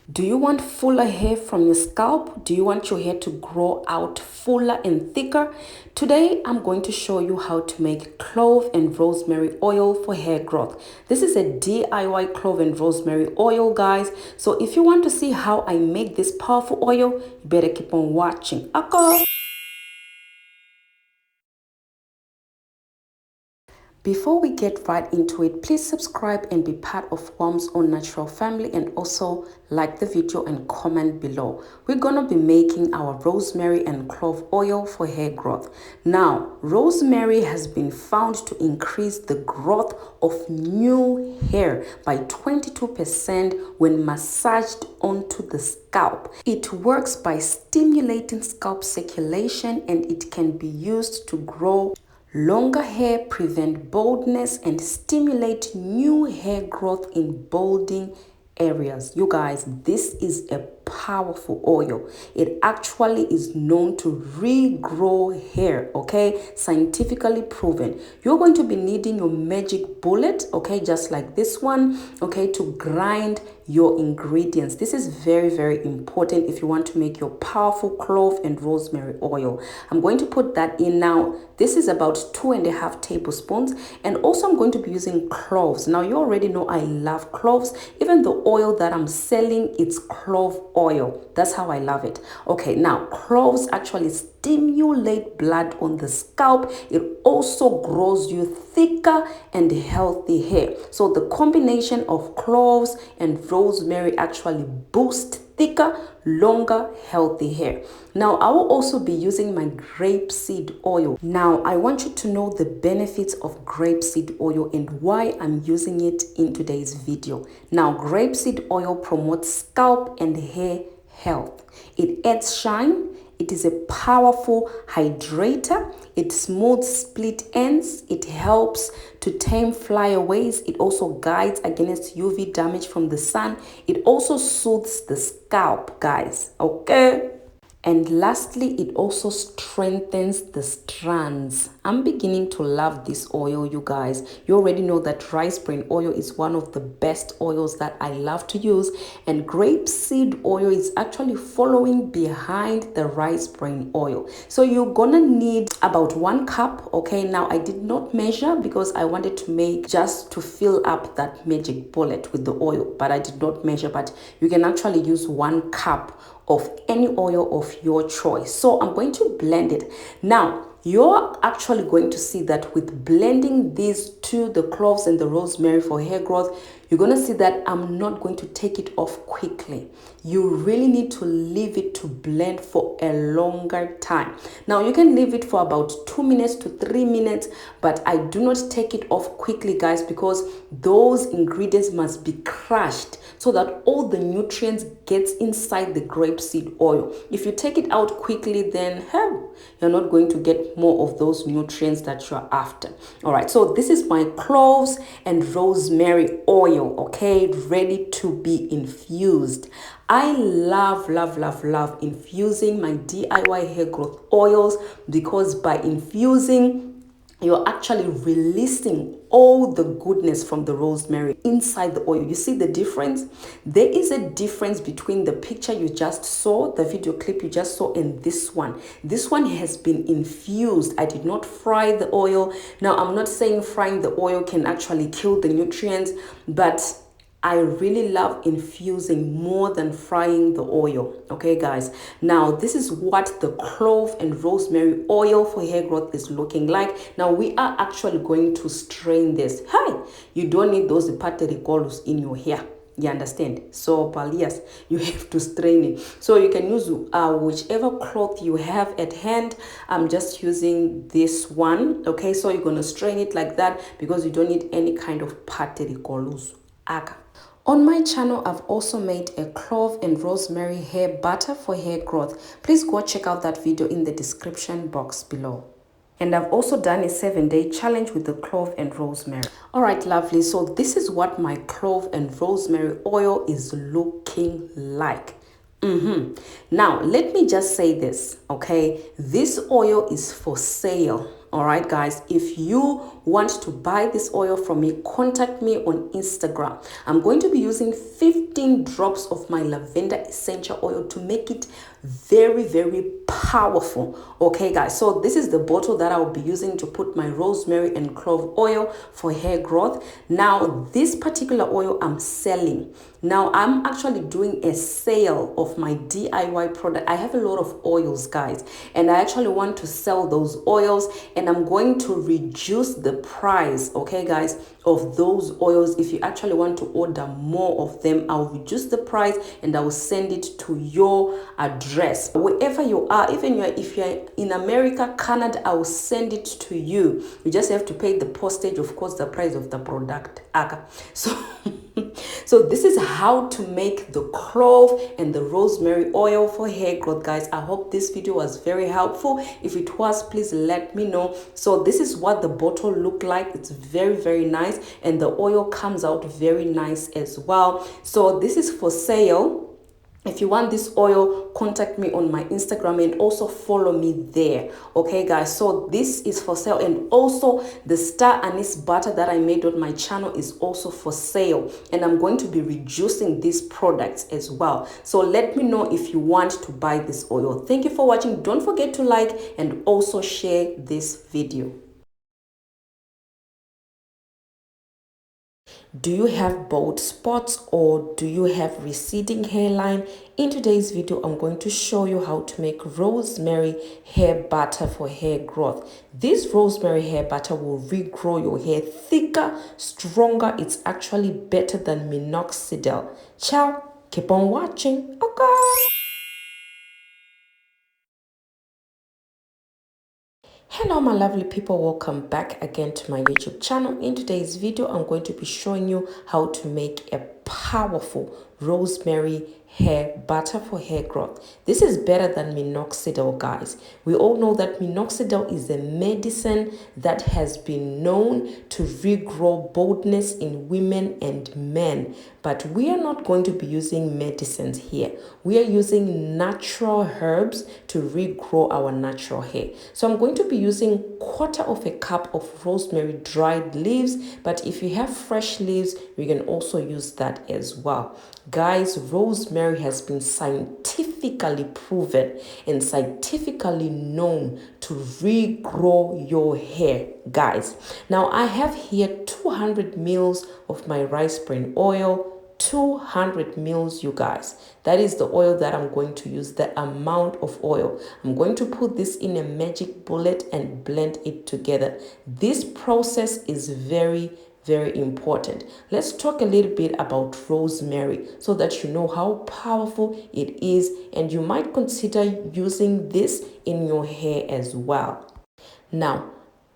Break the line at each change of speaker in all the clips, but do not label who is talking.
Do you want fuller hair from your scalp? Do you want your hair to grow out fuller and thicker? Today, I'm going to show you how to make clove and rosemary oil for hair growth. This is a DIY clove and rosemary oil, guys. So if you want to see how I make this powerful oil, you better keep on watching. Okay. Before we get right into it, please subscribe and be part of Worm's Own Natural family, and also like the video and comment below. We're gonna be making our rosemary and clove oil for hair growth. Now, rosemary has been found to increase the growth of new hair by 22% when massaged onto the scalp. It works by stimulating scalp circulation, and it can be used to grow longer hair, prevent baldness, and stimulate new hair growth in balding areas. You guys, this is a powerful oil. It actually is known to regrow hair, okay? Scientifically proven. You're going to be needing your magic bullet, okay, just like this one, okay, to grind your ingredients. This is very, very important if you want to make your powerful clove and rosemary oil. I'm going to put that in now. This is about 2.5 tablespoons, and also I'm going to be using cloves. Now you already know I love cloves. Even the oil that I'm selling, it's clove oil. That's how I love it. Okay, now cloves actually stimulate blood on the scalp. It also grows you thicker and healthy hair. So the combination of cloves and rosemary actually boost thicker, longer, healthy hair. Now, I will also be using my grapeseed oil. Now, I want you to know the benefits of grapeseed oil and why I'm using it in today's video. Now, grapeseed oil promotes scalp and hair health. It adds shine. It is a powerful hydrator. It smooths split ends. It helps to tame flyaways. It also guides against UV damage from the sun. It also soothes the scalp, guys. Okay? And lastly, it also strengthens the strands. I'm beginning to love this oil, you guys. You already know that rice bran oil is one of the best oils that I love to use. And grapeseed oil is actually following behind the rice bran oil. So you're gonna need about 1 cup, okay? Now, I did not measure because I wanted to make just to fill up that magic bullet with the oil. But I did not measure, but you can actually use 1 cup of any oil of your choice. So I'm going to blend it. Now, you're actually going to see that with blending these two, the cloves and the rosemary for hair growth, you're going to see that I'm not going to take it off quickly. You really need to leave it to blend for a longer time. Now, you can leave it for about 2 minutes to 3 minutes, but I do not take it off quickly, guys, because those ingredients must be crushed so that all the nutrients gets inside the grapeseed oil. If you take it out quickly, then you're not going to get more of those nutrients that you're after. All right, so this is my cloves and rosemary oil, okay, ready to be infused. I love infusing my DIY hair growth oils because by infusing, you're actually releasing all the goodness from the rosemary inside the oil. You see the difference? There is a difference between the picture you just saw, the video clip you just saw, and this one. This one has been infused. I did not fry the oil. Now, I'm not saying frying the oil can actually kill the nutrients, but I really love infusing more than frying the oil. Okay, guys. Now, this is what the clove and rosemary oil for hair growth is looking like. Now, we are actually going to strain this. Hi, you don't need those patericolours in your hair. You understand? So, yes, you have to strain it. So you can use whichever cloth you have at hand. I'm just using this one. Okay, so you're going to strain it like that because you don't need any kind of patericolours. On my channel, I've also made a clove and rosemary hair butter for hair growth. Please go check out that video in the description box below. And I've also done a 7-day challenge with the clove and rosemary. All right, lovely. So this is what my clove and rosemary oil is looking like. Now, let me just say this, okay? This oil is for sale. All right, guys, if you want to buy this oil from me, contact me on Instagram. I'm going to be using 15 drops of my lavender essential oil to make it very, very powerful. Okay guys, so this is the bottle that I'll be using to put my rosemary and clove oil for hair growth. Now this particular oil I'm selling. Now I'm actually doing a sale of my DIY product. I have a lot of oils guys, and I actually want to sell those oils, and I'm going to reduce the price, okay guys, of those oils. If you actually want to order more of them, I'll reduce the price and I will send it to your address wherever you are. Even if you're in America, Canada, I will send it to you. You just have to pay the postage, of course, the price of the product. So so this is how to make the clove and the rosemary oil for hair growth guys. I hope this video was very helpful. If it was, please let me know. So this is what the bottle look like. It's very, very nice, and the oil comes out very nice as well. So this is for sale. If you want this oil, contact me on my Instagram and also follow me there. Okay guys, so this is for sale, and also the star anise butter that I made on my channel is also for sale, and I'm going to be reducing these products as well. So let me know if you want to buy this oil. Thank you for watching. Don't forget to like and also share this video. Do you have bald spots or do you have receding hairline? In today's video, I'm going to show you how to make rosemary hair butter for hair growth. This rosemary hair butter will regrow your hair thicker, stronger. It's actually better than minoxidil. Ciao, keep on watching. Okay. Hello my lovely people, welcome back again to my YouTube channel. In today's video, I'm going to be showing you how to make a powerful rosemary hair butter for hair growth. This is better than minoxidil guys. We all know that minoxidil is a medicine that has been known to regrow baldness in women and men, but we are not going to be using medicines here. We are using natural herbs to regrow our natural hair. So I'm going to be using 1/4 of a cup of rosemary dried leaves, but if you have fresh leaves, we can also use that as well. Guys, rosemary has been scientifically proven and scientifically known to regrow your hair, guys. Now I have here 200 mils of my rice bran oil, 200 mils, you guys. That is the oil that I'm going to use, the amount of oil. I'm going to put this in a magic bullet and blend it together. This process is very important. Let's talk a little bit about rosemary so that you know how powerful it is, and you might consider using this in your hair as well. Now,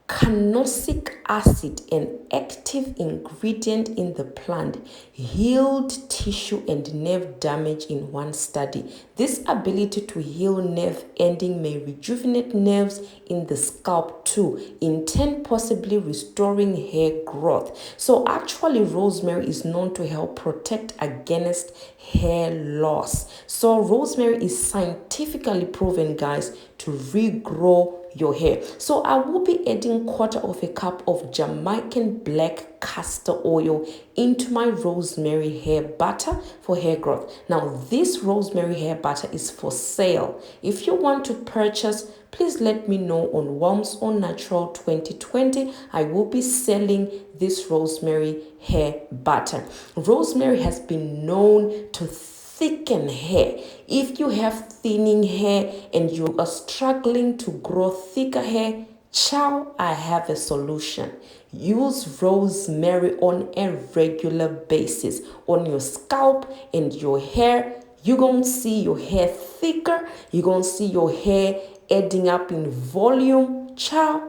carnosic acid, an active ingredient in the plant, healed tissue and nerve damage in one study. This ability to heal nerve ending may rejuvenate nerves in the scalp too, in turn possibly restoring hair growth. So actually rosemary is known to help protect against hair loss. So rosemary is scientifically proven guys to regrow your hair. So I will be adding 1/4 of a cup of Jamaican black castor oil into my rosemary hair butter for hair growth. Now this rosemary hair butter is for sale. If you want to purchase, please let me know on Warms on Natural 2020. I will be selling this rosemary hair butter. Rosemary has been known to thicken hair. If you have thinning hair and you are struggling to grow thicker hair, ciao, I have a solution. Use rosemary on a regular basis on your scalp and your hair. You're going to see your hair thicker. You're going to see your hair adding up in volume. Ciao.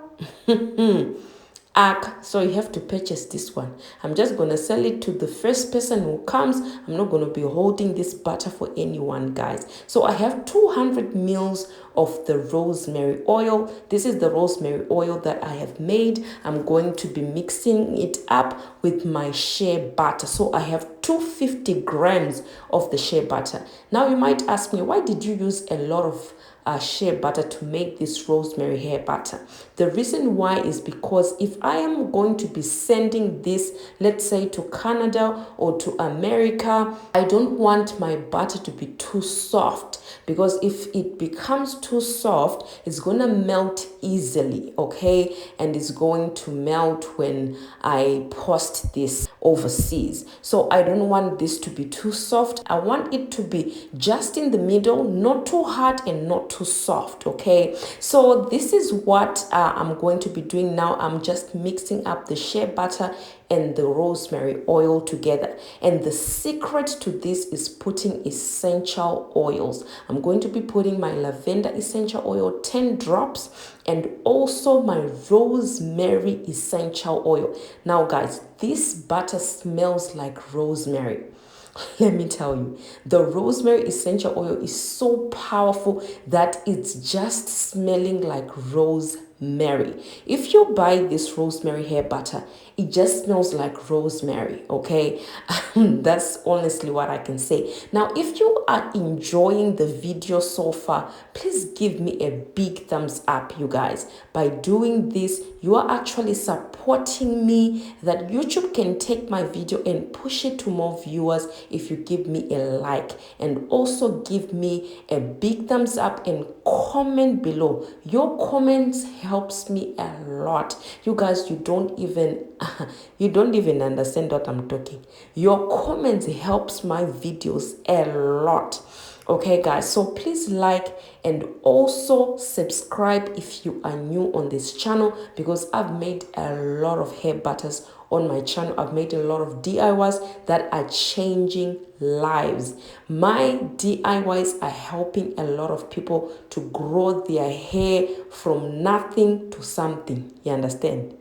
So you have to purchase this one. I'm just going to sell it to the first person who comes. I'm not going to be holding this butter for anyone, guys. So I have 200 mils of the rosemary oil. This is the rosemary oil that I have made. I'm going to be mixing it up with my shea butter. So I have 250 grams of the shea butter. Now you might ask me, why did you use a lot of shea butter to make this rosemary hair butter. The reason why is because if I am going to be sending this, let's say to Canada or to America, I don't want my butter to be too soft, because if it becomes too soft, it's gonna melt easily, okay, and it's going to melt when I post this overseas. So I don't want this to be too soft. I want it to be just in the middle, not too hard and not too soft, okay. So this is what I'm going to be doing now. I'm just mixing up the shea butter and the rosemary oil together, and the secret to this is putting essential oils. I'm going to be putting my lavender essential oil, 10 drops, and also my rosemary essential oil. Now guys, this butter smells like rosemary. Let me tell you, the rosemary essential oil is so powerful that it's just smelling like rosemary. If you buy this rosemary hair butter, it just smells like rosemary, okay? That's honestly what I can say. Now, if you are enjoying the video so far, please give me a big thumbs up, you guys. By doing this, you are actually supporting me, that YouTube can take my video and push it to more viewers if you give me a like, and also give me a big thumbs up and comment below. Your comments helps me a lot. You guys, you don't even understand what I'm talking. Your comments helps my videos a lot. Okay guys, so please like and also subscribe if you are new on this channel, because I've made a lot of hair butters on my channel. I've made a lot of DIYs that are changing lives. My DIYs are helping a lot of people to grow their hair from nothing to something. You understand?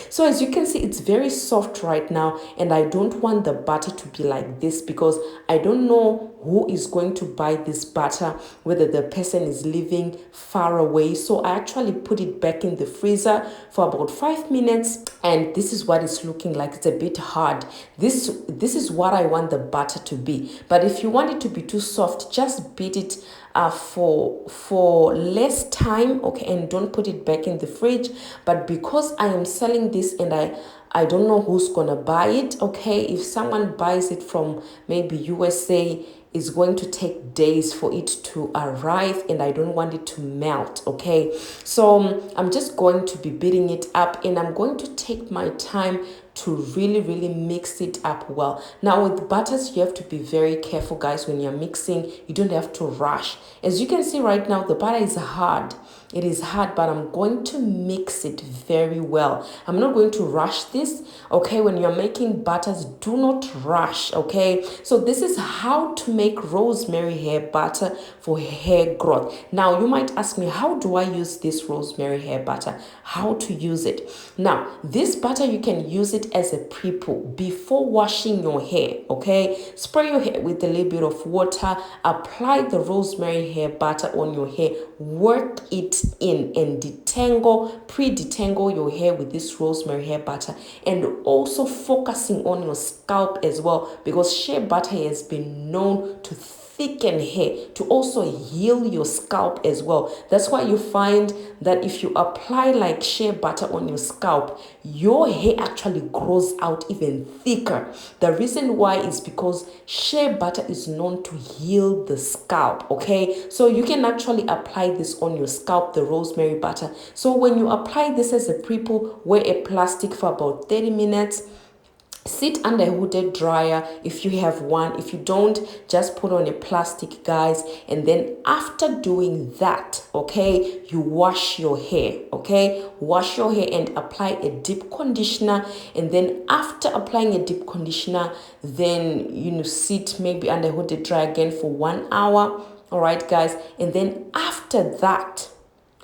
So as you can see, it's very soft right now, and I don't want the butter to be like this, because I don't know who is going to buy this butter, whether the person is living far away. So I actually put it back in the freezer for about 5 minutes, and this is what it's looking like. It's a bit hard. This is what I want the butter to be. But if you want it to be too soft, just beat it for less time, okay, and don't put it back in the fridge. But because I am selling this and I don't know who's gonna buy it, okay, if someone buys it from maybe USA, it's going to take days for it to arrive, and I don't want it to melt, okay. So I'm just going to be beating it up, and I'm going to take my time to really mix it up well. Now with butters, you have to be very careful, guys. When you're mixing, you don't have to rush. As you can see right now, the butter is hard. It is hard, but I'm going to mix it very well. I'm not going to rush this, okay? When you're making butters, do not rush, okay? So this is how to make rosemary hair butter for hair growth. Now you might ask me, how do I use this rosemary hair butter? How to use it? Now this butter, you can use it as a pre-poo before washing your hair, okay? Spray your hair with a little bit of water, apply the rosemary hair butter on your hair, work it in, and pre-detangle your hair with this rosemary hair butter, and also focusing on your scalp as well, because shea butter has been known to thicken hair, to also heal your scalp as well. That's why you find that if you apply like shea butter on your scalp, your hair actually grows out even thicker. The reason why is because shea butter is known to heal the scalp, okay? So you can actually apply this on your scalp, the rosemary butter. So when you apply this as a pre-poo, wear a plastic for about 30 minutes. Sit under a hooded dryer if you have one. If you don't, just put on a plastic, guys. And then after doing that, okay, you wash your hair, okay? Wash your hair and apply a deep conditioner. And then after applying a deep conditioner, then sit maybe under a hooded dryer again for 1 hour. All right, guys. And then after that,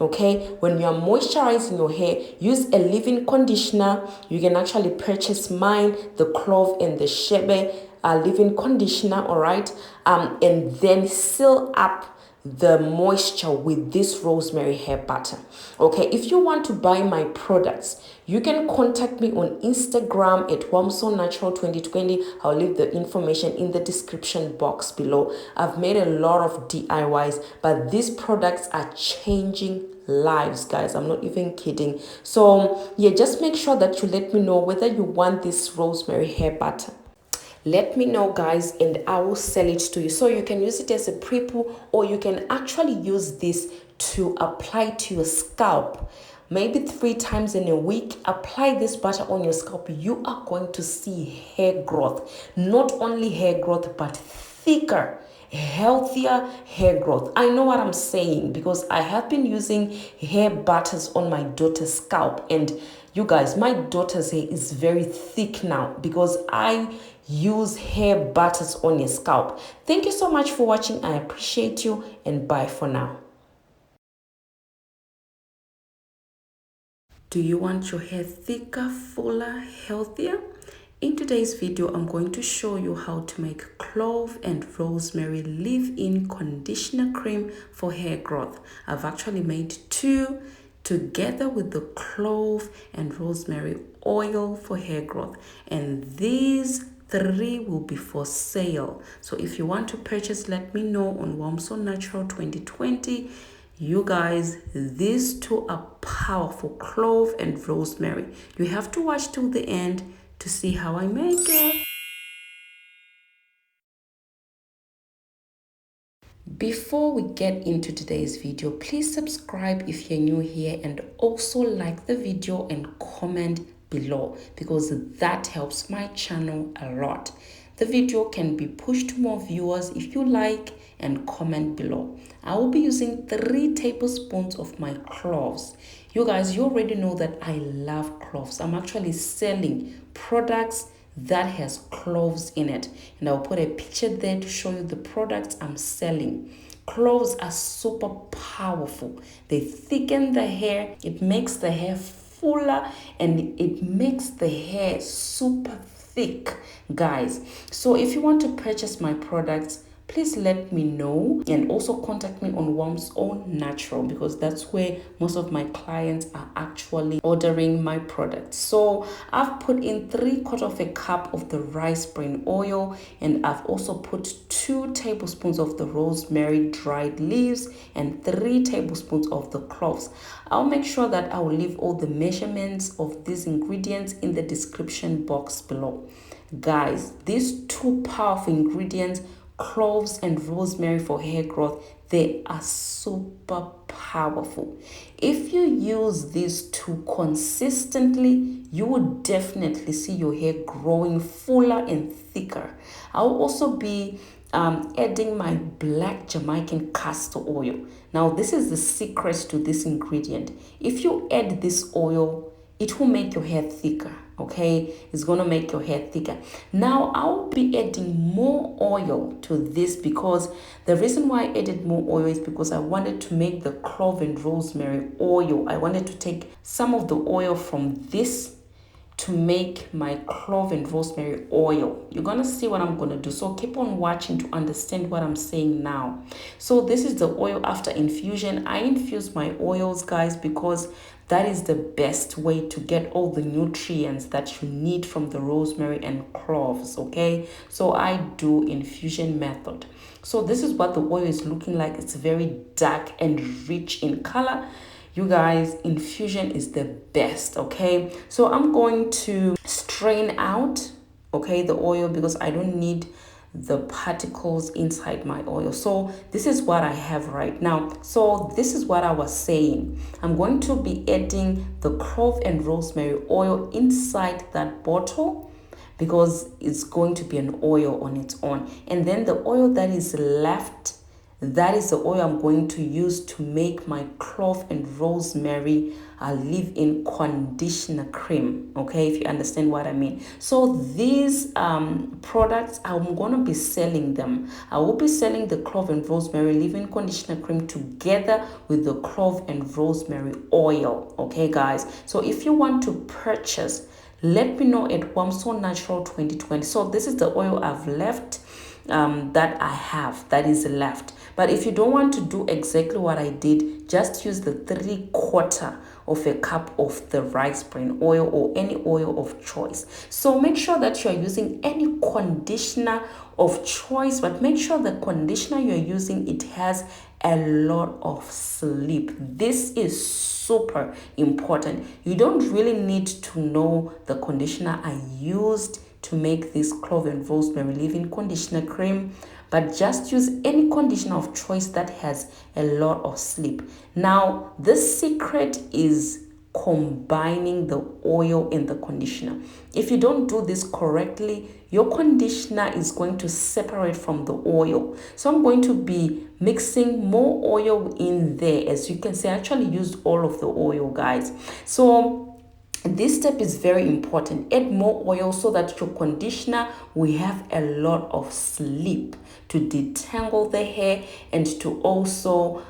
okay, when you're moisturizing your hair, use a leave-in conditioner. You can actually purchase mine, the Clove and the Shebe leave-in conditioner, all right, and then seal up the moisture with this rosemary hair butter. Okay, if you want to buy my products, you can contact me on Instagram at Natural 2020. I'll leave the information in the description box below. I've made a lot of DIYs, but these products are changing lives, guys. I'm not even kidding. So yeah, just make sure that you let me know whether you want this rosemary hair butter. Let me know, guys, and I will sell it to you. So you can use it as a pre-poo, or you can actually use this to apply to your scalp. Maybe 3 times in a week, apply this butter on your scalp. You are going to see hair growth. Not only hair growth, but thicker, healthier hair growth. I know what I'm saying because I have been using hair butters on my daughter's scalp, and you guys, my daughter's hair is very thick now because I use hair butters on your scalp. Thank you so much for watching. I appreciate you, and bye for now. Do you want your hair thicker, fuller, healthier? In today's video, I'm going to show you how to make clove and rosemary leave-in conditioner cream for hair growth. I've actually made 2 together with the clove and rosemary oil for hair growth, and these 3 will be for sale. So if you want to purchase, let me know on Natural 2020. You guys, these 2 are powerful, clove and rosemary. You have to watch till the end to see how I make it. Before we get into today's video, please subscribe if you're new here, and also like the video and comment below because that helps my channel a lot. The video can be pushed to more viewers if you like and comment below. I will be using 3 tablespoons of my cloves. You guys, you already know that I love cloves. I'm actually selling products that has cloves in it, and I'll put a picture there to show you the products I'm selling. Cloves are super powerful. They thicken the hair, it makes the hair fuller, and it makes the hair super thick, guys. So if you want to purchase my products, please let me know, and also contact me on Warm's Own Natural because that's where most of my clients are actually ordering my products. So I've put in 3/4 cup of the rice bran oil, and I've also put 2 tablespoons of the rosemary dried leaves and 3 tablespoons of the cloves. I'll make sure that I will leave all the measurements of these ingredients in the description box below. Guys, these 2 powerful ingredients, cloves and rosemary for hair growth, they are super powerful. If you use these 2 consistently, you will definitely see your hair growing fuller and thicker. I'll also be adding my black Jamaican castor oil. Now, this is the secret to this ingredient. If you add this oil, it will make your hair thicker. Okay, it's gonna make your hair thicker. Now I'll be adding more oil to this because the reason why I added more oil is because I wanted to make the clove and rosemary oil. I wanted to take some of the oil from this to make my clove and rosemary oil. You're gonna see what I'm gonna do, so keep on watching to understand what I'm saying now. So this is the oil after infusion. I infuse my oils, guys, because that is the best way to get all the nutrients that you need from the rosemary and cloves. Okay, so I do infusion method. So this is what the oil is looking like. It's very dark and rich in color. You guys, infusion is the best. Okay, so I'm going to strain out, okay, the oil because I don't need the particles inside my oil. So this is what I have right now. So this is what I was saying. I'm going to be adding the clove and rosemary oil inside that bottle because it's going to be an oil on its own, and then the oil that is left, that is the oil I'm going to use to make my clove and rosemary leave-in conditioner cream. Okay, if you understand what I mean. So these products, I'm going to be selling them. I will be selling the clove and rosemary leave-in conditioner cream together with the clove and rosemary oil. Okay, guys. So if you want to purchase, let me know at Natural 2020. So this is the oil I've left, that I have, that is left. But if you don't want to do exactly what I did, just use the 3/4 of a cup of the rice bran oil or any oil of choice. So make sure that you are using any conditioner of choice, but make sure the conditioner you're using, it has a lot of sleep. This is super important. You don't really need to know the conditioner I used to make this clove and rosemary leave-in conditioner cream, but just use any conditioner of choice that has a lot of sleep. Now, the secret is combining the oil and the conditioner. If you don't do this correctly, your conditioner is going to separate from the oil. So I'm going to be mixing more oil in there. As you can see, I actually used all of the oil, guys. So this step is very important. Add more oil so that your conditioner will have a lot of sleep to detangle the hair and to also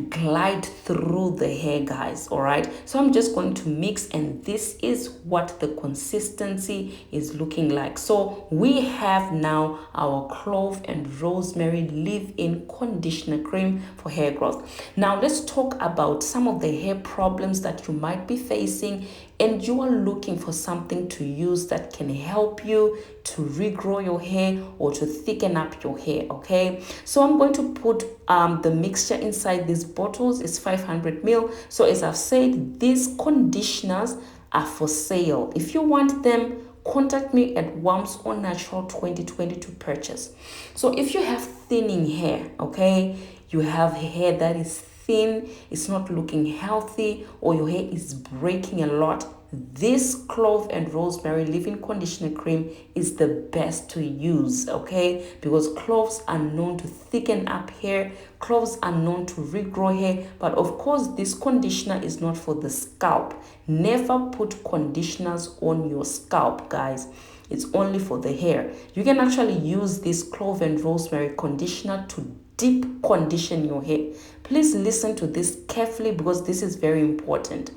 glide through the hair, guys. All right, so I'm just going to mix, and this is what the consistency is looking like. So we have now our clove and rosemary leave-in conditioner cream for hair growth. Now let's talk about some of the hair problems that you might be facing, and you are looking for something to use that can help you to regrow your hair or to thicken up your hair. Okay, so I'm going to put the mixture inside these bottles. It's 500 ml. So as I've said, these conditioners are for sale. If you want them, contact me at Worms on Natural 2020 to purchase. So if you have thinning hair, okay, you have hair that is thin, it's not looking healthy, or your hair is breaking a lot, this clove and rosemary leave-in conditioner cream is the best to use, okay? Because cloves are known to thicken up hair, cloves are known to regrow hair, but of course this conditioner is not for the scalp. Never put conditioners on your scalp, guys. It's only for the hair. You can actually use this clove and rosemary conditioner to deep condition your hair. Please listen to this carefully because this is very important.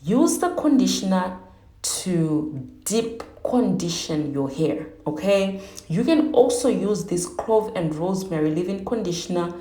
Use the conditioner to deep condition your hair, okay? You can also use this clove and rosemary leave-in conditioner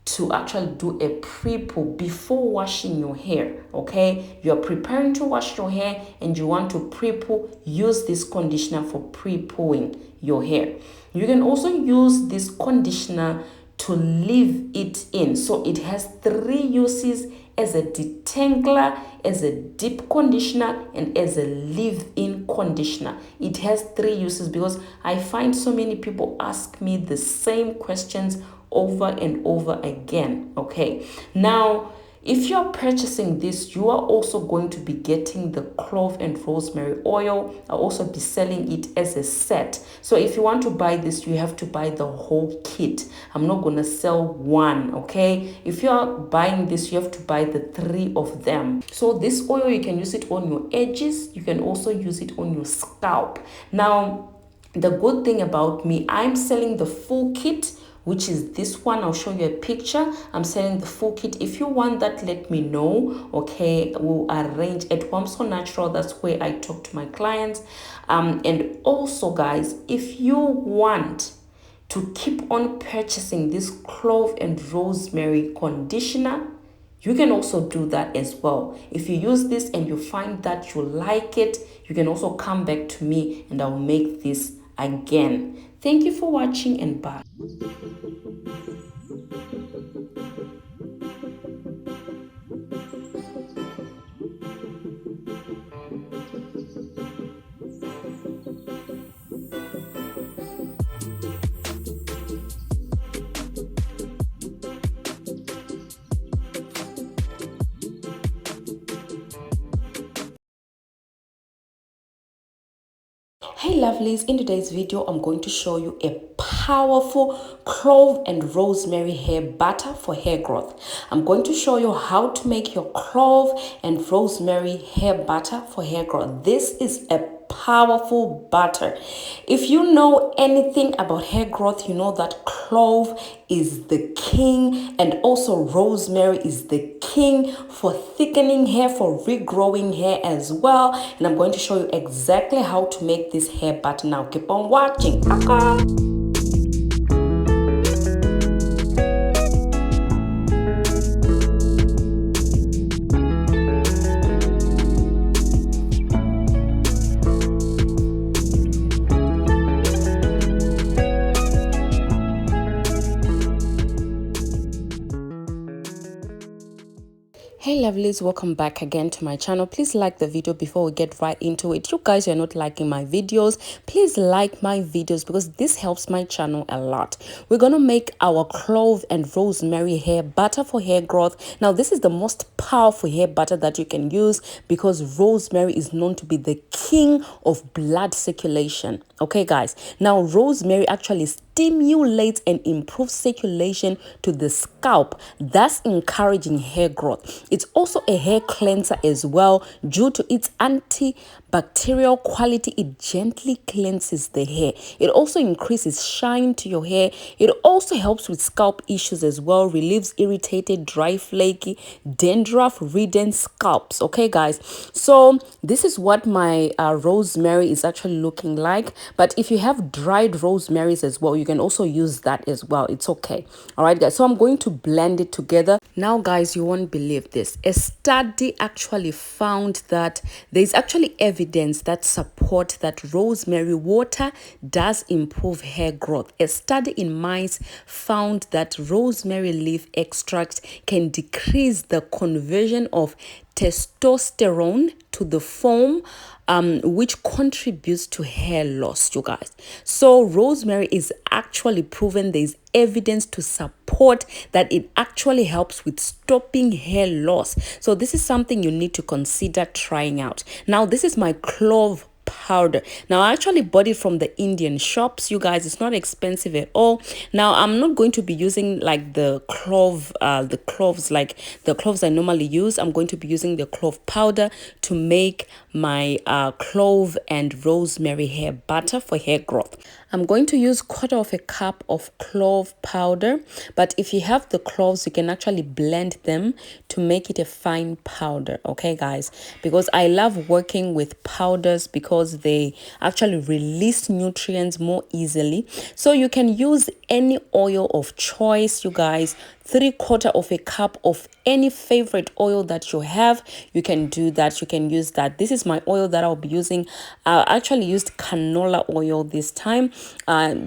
to actually do a pre-poo before washing your hair, okay? You're preparing to wash your hair and you want to pre-poo, use this conditioner for pre-pooing your hair. You can also use this conditioner to leave it in. So it has 3 uses: as a detangler, as a deep conditioner, and as a leave-in conditioner. It has 3 uses because I find so many people ask me the same questions over and over again. Okay, now if you're purchasing this, you are also going to be getting the clove and rosemary oil. I'll also be selling it as a set. So if you want to buy this, you have to buy the whole kit. I'm not going to sell one, okay? If you're buying this, you have to buy the 3 of them. So this oil, you can use it on your edges. You can also use it on your scalp. Now, the good thing about me, I'm selling the full kit, which is this one. I'll show you a picture. I'm selling the full kit. If you want that, let me know, okay? We'll arrange at Worms on Natural. That's where I talk to my clients. And also, guys, if you want to keep on purchasing this clove and rosemary conditioner, you can also do that as well. If you use this and you find that you like it, you can also come back to me and I'll make this again. Thank you for watching, and bye. Hey lovelies, in today's video I'm going to show you a powerful clove and rosemary hair butter for hair growth. I'm going to show you how to make your clove and rosemary hair butter for hair growth. This is a powerful butter. If you know anything about hair growth, you know that clove is the king and also rosemary is the king for thickening hair, for regrowing hair as well. And I'm going to show you exactly how to make this hair butter. Now keep on watching. Hey lovelies, welcome back again to my channel. Please like the video before we get right into it. You guys are not liking my videos. Please like my videos because this helps my channel a lot. We're gonna make our clove and rosemary hair butter for hair growth. Now this is the most powerful hair butter that you can use because rosemary is known to be the king of blood circulation. Okay guys, now rosemary actually stimulates and improves circulation to the scalp, thus encouraging hair growth. It's also a hair cleanser as well. Due to its antibacterial quality, it gently cleanses the hair. It also increases shine to your hair. It also helps with scalp issues as well, relieves irritated, dry, flaky, dandruff-ridden scalps. Okay guys, so this is what my rosemary is actually looking like. But if you have dried rosemaries as well, you can also use that as well. It's okay. All right guys, so I'm going to blend it together now. Guys, you won't believe this. A study actually found that there's actually evidence that support that rosemary water does improve hair growth. A study in mice found that rosemary leaf extract can decrease the conversion of testosterone to the foam, which contributes to hair loss, you guys. So rosemary is actually proven, there's evidence to support that it actually helps with stopping hair loss. So this is something you need to consider trying out. Now this is my clove powder. Now I actually bought it from the Indian shops, you guys. It's not expensive at all. Now I'm not going to be using like the cloves like the cloves I normally use. I'm going to be using the clove powder to make my clove and rosemary hair butter for hair growth. I'm going to use 1/4 cup of clove powder, but if you have the cloves, you can actually blend them to make it a fine powder. Okay guys, because I love working with powders because they actually release nutrients more easily. So you can use any oil of choice, you guys. 3/4 cup of any favorite oil that you have, you can do that. You can use that. This is my oil that I'll be using. I actually used canola oil this time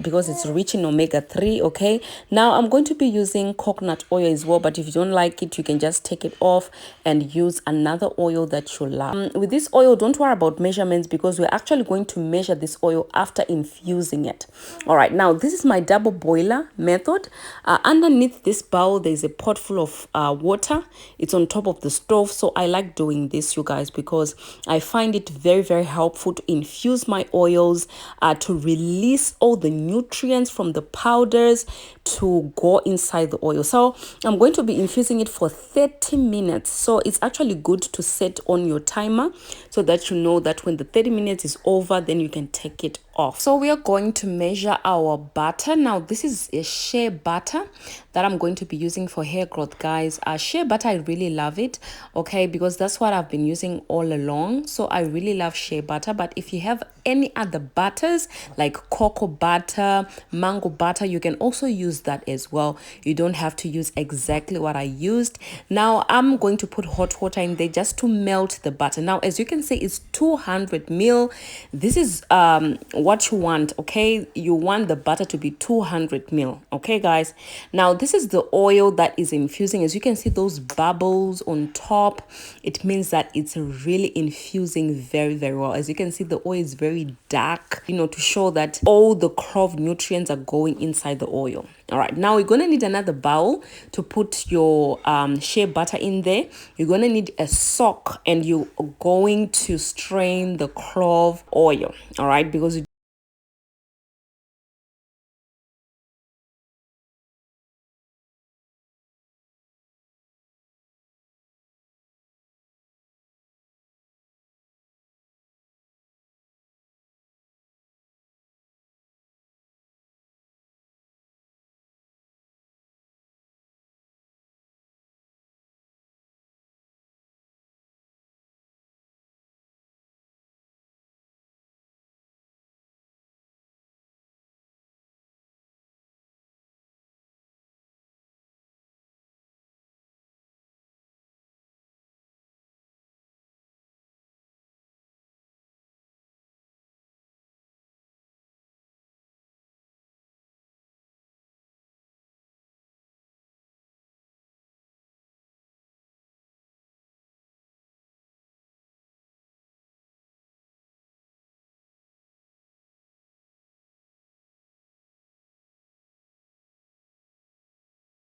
because it's rich in omega-3. Okay, now I'm going to be using coconut oil as well, but if you don't like it, you can just take it off and use another oil that you love. With this oil, don't worry about measurements because we're actually going to measure this oil after infusing it. All right, now this is my double boiler method. Underneath this bowl there's a pot full of water. It's on top of the stove, so I like doing this, you guys, because I find it very helpful to infuse my oils, to release all the nutrients from the powders to go inside the oil. So I'm going to be infusing it for 30 minutes. So it's actually good to set on your timer so that you know that when the 30 minutes is over, then you can take it off. So we are going to measure our butter. Now this is a shea butter that I'm going to be using for hair growth, guys. Shea butter, I really love it, okay, because that's what I've been using all along. So I really love shea butter. But if you have any other butters like cocoa butter, mango butter, you can also use that as well. You don't have to use exactly what I used. Now I'm going to put hot water in there just to melt the butter. Now as you can see, it's 200 ml. This is what you want, okay? You want the butter to be 200 ml, okay guys? Now this is the oil that is infusing. As you can see, those bubbles on top, it means that it's really infusing very well. As you can see, the oil is very dark, you know, to show that all the clove nutrients are going inside the oil. All right, now you're gonna need another bowl to put your shea butter in there. You're gonna need a sock, and you're going to strain the clove oil, all right, because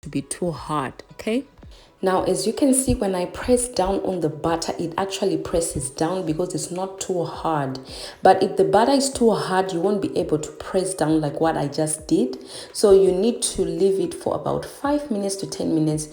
to be too hard, okay? Now, as you can see, when I press down on the butter, it actually presses down because it's not too hard. But if the butter is too hard, you won't be able to press down like what I just did. So you need to leave it for about 5 minutes to 10 minutes.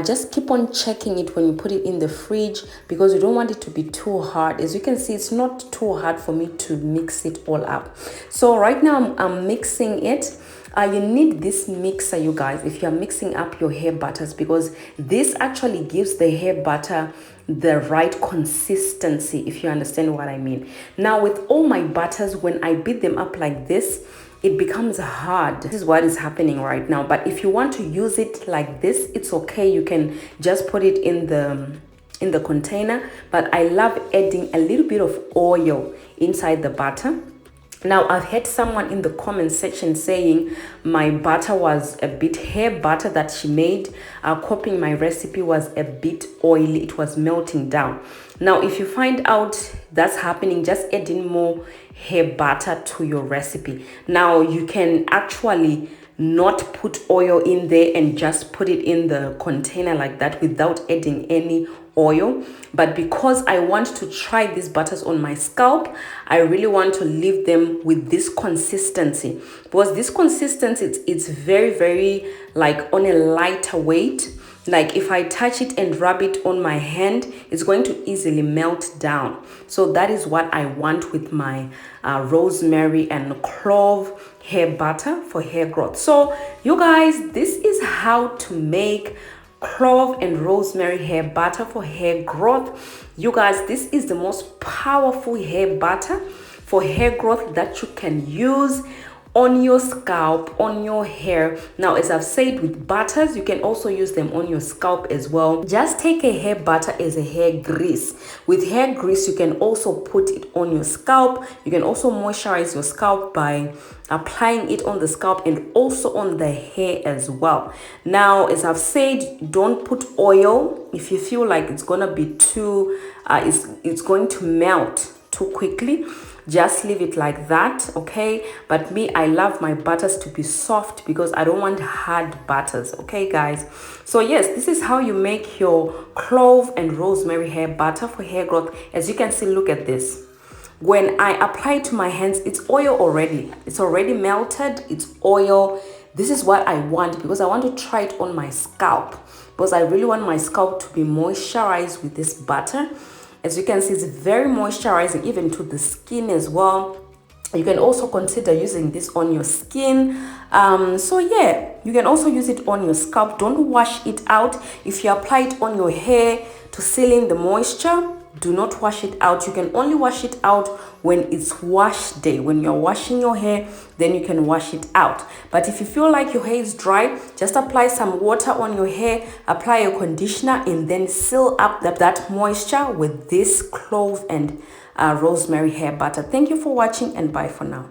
Just keep on checking it when you put it in the fridge because you don't want it to be too hard. As you can see, it's not too hard for me to mix it all up. So right now I'm mixing it. You need this mixer, you guys, if you're mixing up your hair butters, because this actually gives the hair butter the right consistency, if you understand what I mean. Now, with all my butters, when I beat them up like this, it becomes hard. This is what is happening right now. But if you want to use it like this, it's okay. You can just put it in the container. But I love adding a little bit of oil inside the butter. Now, I've had someone in the comment section saying my butter was a bit, hair butter that she made, copying my recipe, was a bit oily. It was melting down. Now, if you find out that's happening, just add in more hair butter to your recipe. Now, you can actually not put oil in there and just put it in the container like that without adding any oil. But because I want to try these butters on my scalp, I really want to leave them with this consistency, because this consistency, it's very, very like on a lighter weight. Like if I touch it and rub it on my hand, it's going to easily melt down. So that is what I want with my rosemary and clove hair butter for hair growth. So you guys, this is how to make clove and rosemary hair butter for hair growth. You guys, this is the most powerful hair butter for hair growth that you can use on your scalp, on your hair. Now, as I've said, with butters, you can also use them on your scalp as well. Just take a hair butter as a hair grease. With hair grease, you can also put it on your scalp. You can also moisturize your scalp by applying it on the scalp and also on the hair as well. Now, as I've said, don't put oil if you feel like it's gonna be too it's going to melt too quickly. Just leave it like that, okay? But me, I love my butters to be soft because I don't want hard butters, okay, guys? So yes, this is how you make your clove and rosemary hair butter for hair growth. As you can see, look at this. When I apply it to my hands, it's oil already. It's already melted, it's oil. This is what I want because I want to try it on my scalp because I really want my scalp to be moisturized with this butter. As you can see, it's very moisturizing even to the skin as well. You can also consider using this on your skin. So yeah, you can also use it on your scalp. Don't wash it out. If you apply it on your hair to seal in the moisture, do not wash it out. You can only wash it out when it's wash day. When you're washing your hair, then you can wash it out. But if you feel like your hair is dry, just apply some water on your hair, apply your conditioner, and then seal up that moisture with this clove and rosemary hair butter. Thank you for watching, and bye for now.